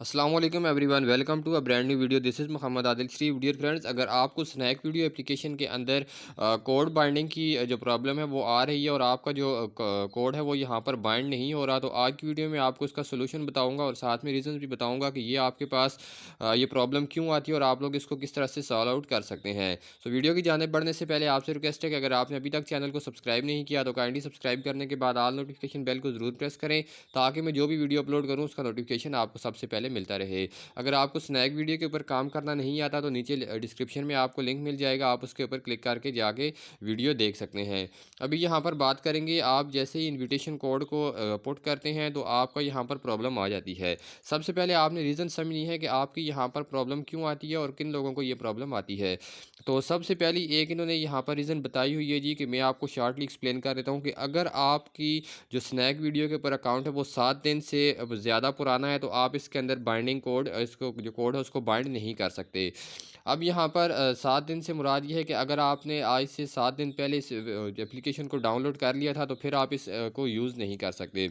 अस्सलाम वालेकुम everyone, welcome to a brand new video. This is Mohammad Adil Shri. Dear friends, अगर आपको स्नैक वीडियो एप्लीकेशन के अंदर कोड बाइंडिंग की जो प्रॉब्लम है वो आ रही है और आपका जो कोड है वो यहाँ पर बाइंड नहीं हो रहा, तो आज की वीडियो में आपको इसका सोल्यूशन बताऊंगा और साथ में रीज़न भी बताऊंगा कि ये आपके पास ये प्रॉब्लम क्यों आती है और आप लोग इसको किस तरह से सॉल्व आउट कर सकते हैं। सो वीडियो की जाने बढ़ने से पहले आपसे रिक्वेस्ट है कि अगर आपने अभी तक चैनल को सब्सक्राइब नहीं किया तो काइंडली सब्सक्राइब करने के बाद ऑल नोटिफिकेशन बेल को ज़रूर प्रेस करें, ताकि मैं जो भी वीडियो अपलोड करूँ उसका नोटिफिकेशन आपको सबसे पहले मिलता रहे। अगर आपको स्नैक वीडियो के ऊपर काम करना नहीं आता तो नीचे डिस्क्रिप्शन में आपको लिंक मिल जाएगा, आप उसके ऊपर क्लिक करके जाके वीडियो देख सकते हैं। अभी यहाँ पर बात करेंगे, आप जैसे ही इनविटेशन कोड को पुट करते हैं तो आपका यहाँ पर प्रॉब्लम आ जाती है। सबसे पहले आपने रीज़न समझनी है कि आपकी यहाँ पर प्रॉब्लम क्यों आती है और किन लोगों को ये प्रॉब्लम आती है। तो सबसे पहली एक इन्होंने यहाँ पर रीज़न बताई हुई है जी, कि मैं आपको शॉर्टली एक्सप्लेन कर देता हूँ कि अगर आपकी जो स्नैक वीडियो के ऊपर अकाउंट है वो 7 दिन से अब ज़्यादा पुराना है तो आप इसके अंदर बाइंडिंग कोड इसको जो कोड है उसको बाइंड नहीं कर सकते। अब यहाँ पर 7 दिन से मुराद ये है कि अगर आपने आज से 7 दिन पहले इस एप्लीकेशन को डाउनलोड कर लिया था तो फिर आप इस को यूज़ नहीं कर सकते।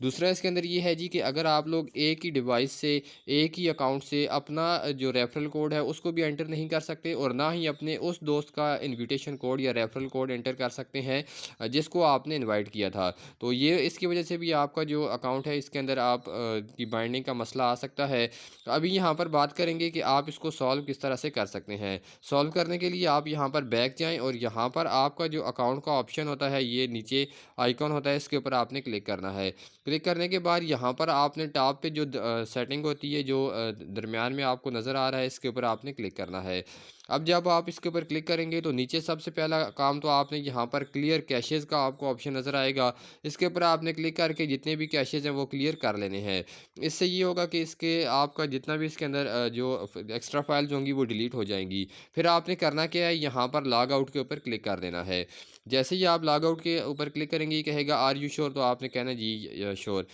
दूसरा इसके अंदर ये है जी, कि अगर आप लोग एक ही डिवाइस से एक ही अकाउंट से अपना जो रेफरल कोड है उसको भी एंटर नहीं कर सकते और ना ही अपने उस दोस्त का इनविटेशन कोड या रेफरल कोड एंटर कर सकते हैं जिसको आपने इनवाइट किया था। तो ये इसकी वजह से भी आपका जो अकाउंट है इसके अंदर आप की बाइंडिंग का मसला आ सकता है। तो अभी यहाँ पर बात करेंगे कि आप इसको सॉल्व किस तरह से कर सकते हैं। सॉल्व करने के लिए आप यहाँ पर बैक जाएँ और यहाँ पर आपका जो अकाउंट का ऑप्शन होता है, ये नीचे आइकॉन होता है, इसके ऊपर आपने क्लिक करना है। क्लिक करने के बाद यहाँ पर आपने टॉप पे जो सेटिंग होती है, जो दरमियान में आपको नज़र आ रहा है, इसके ऊपर आपने क्लिक करना है। अब जब आप इसके ऊपर क्लिक करेंगे तो नीचे सबसे पहला काम तो आपने यहाँ पर क्लियर कैशेज़ का आपको ऑप्शन नज़र आएगा। इसके ऊपर आपने क्लिक करके जितने भी कैशेज़ हैं वो क्लियर कर लेने हैं। इससे ये होगा कि इसके आपका जितना भी इसके अंदर जो एक्स्ट्रा फाइल्स होंगी वो डिलीट हो जाएंगी। फिर आपने करना क्या है, यहाँ पर लॉग आउट के ऊपर क्लिक कर देना है। जैसे ही आप लॉग आउट के ऊपर क्लिक करेंगे, ये कहेगा आर यू श्योर, तो आपने कहना जी श्योर।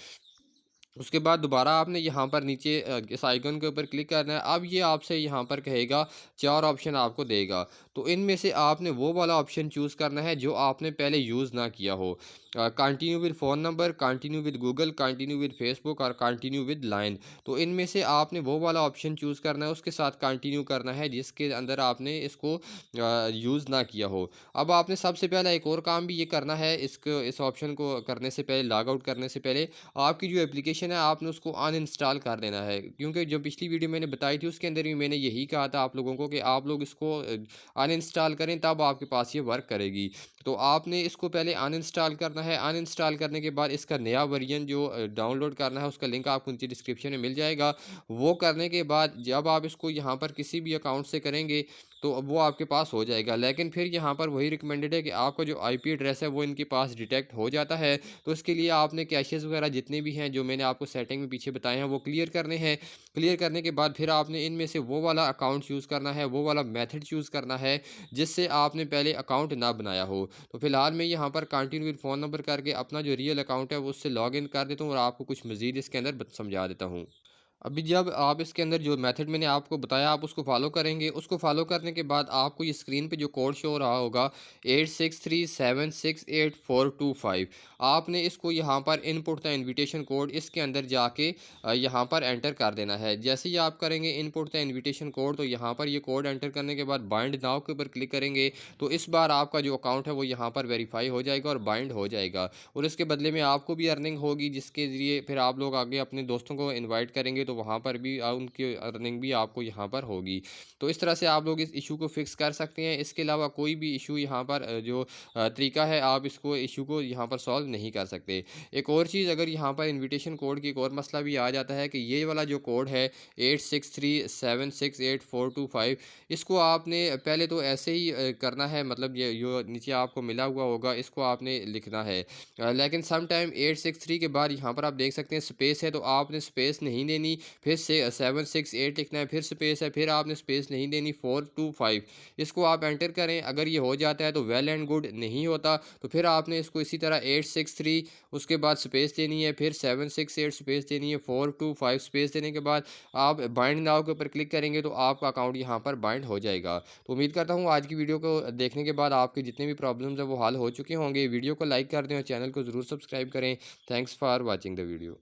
उसके बाद दोबारा आपने यहाँ पर नीचे इस आइकन के ऊपर क्लिक करना है। अब ये आपसे यहाँ पर कहेगा 4 ऑप्शन आपको देगा, तो इनमें से आपने वो वाला ऑप्शन चूज़ करना है जो आपने पहले यूज़ ना किया हो। Continue with phone number, continue with Google, continue with Facebook और कंटिन्यू विद लाइन। तो इनमें से आपने वो वाला ऑप्शन चूज़ करना है, उसके साथ कंटिन्यू करना है जिसके अंदर आपने इसको यूज़ ना किया हो। अब आपने सबसे पहला एक और काम भी ये करना है, इस ऑप्शन को करने से पहले, लॉग आउट करने से पहले आपकी जो एप्लीकेशन है आपने उसको अनइंस्टॉल कर देना है, क्योंकि जो पिछली वीडियो मैंने बताई थी उसके अंदर भी मैंने यही कहा था आप लोगों को कि आप लोग इसको अनइंस्टॉल करें, तब आपके पास ये वर्क करेगी। तो आपने इसको पहले अनइंस्टॉल करना है। अनइंस्टॉल करने के बाद इसका नया वर्जन जो डाउनलोड करना है उसका लिंक आपको नीचे डिस्क्रिप्शन में मिल जाएगा। वो करने के बाद जब आप इसको यहाँ पर किसी भी अकाउंट से करेंगे तो वो आपके पास हो जाएगा। लेकिन फिर यहाँ पर वही रिकमेंडेड है कि आपका जो आईपी एड्रेस है वो इनके पास डिटेक्ट हो जाता है। तो इसके लिए आपने कैशेज़ वगैरह जितने भी हैं जो मैंने आपको सेटिंग में पीछे बताए हैं वो क्लियर करने हैं। क्लियर करने के बाद फिर आपने इनमें से वो वाला अकाउंट चूज़ करना है, वो वाला मेथड चूज़ करना है जिससे आपने पहले अकाउंट ना बनाया हो। तो फिलहाल मैं यहाँ पर कंटिन्यू विद फ़ोन नंबर करके अपना जो रियल अकाउंट है वो उससे लॉगिन कर देता हूँ और आपको कुछ मज़ीद इसके अंदर समझा देता हूँ। अभी जब आप इसके अंदर जो मेथड मैंने आपको बताया आप उसको फॉलो करेंगे, उसको फॉलो करने के बाद आपको ये स्क्रीन पे जो कोड शो हो रहा होगा 8637684225, आपने इसको यहाँ पर इनपुट द इनविटेशन कोड, इसके अंदर जाके यहाँ पर एंटर कर देना है। जैसे ही आप करेंगे इनपुट द इनविटेशन कोड, तो यहाँ पर ये कोड एंटर करने के बाद बाइंड नाउ के ऊपर क्लिक करेंगे तो इस बार आपका जो अकाउंट है वो यहाँ पर वेरीफाई हो जाएगा और बाइंड हो जाएगा और इसके बदले में आपको भी अर्निंग होगी, जिसके ज़रिए फिर आप लोग आगे अपने दोस्तों को इनवाइट करेंगे तो वहाँ पर भी उनकी अर्निंग भी आपको यहाँ पर होगी। तो इस तरह से आप लोग इस इशू को फिक्स कर सकते हैं। इसके अलावा कोई भी इशू यहाँ पर जो तरीका है, आप इसको इशू को यहाँ पर सॉल्व नहीं कर सकते। एक और चीज़, अगर यहाँ पर इनविटेशन कोड की एक और मसला भी आ जाता है कि ये वाला जो कोड है 8637684225, इसको आपने पहले तो ऐसे ही करना है, मतलब ये जो नीचे आपको मिला हुआ होगा इसको आपने लिखना है। लेकिन सम टाइम 863 के बाद यहाँ पर आप देख सकते हैं स्पेस है, तो आपने स्पेस नहीं देनी, फिर से 768 लिखना है, फिर स्पेस है, फिर आपने स्पेस नहीं देनी, 425 इसको आप एंटर करें। अगर ये हो जाता है तो वेल एंड गुड, नहीं होता तो फिर आपने इसको इसी तरह 863 उसके बाद स्पेस देनी है, फिर 768 स्पेस देनी है, 425 स्पेस देने के बाद आप बाइंड नाउ के ऊपर क्लिक करेंगे तो आपका अकाउंट यहाँ पर बाइंड हो जाएगा। तो उम्मीद करता हूँ आज की वीडियो को देखने के बाद आपके जितने भी प्रॉब्लम्स हैं वो हल हो चुके होंगे। वीडियो को लाइक कर दें और चैनल को ज़रूर सब्सक्राइब करें। Thanks for watching the video.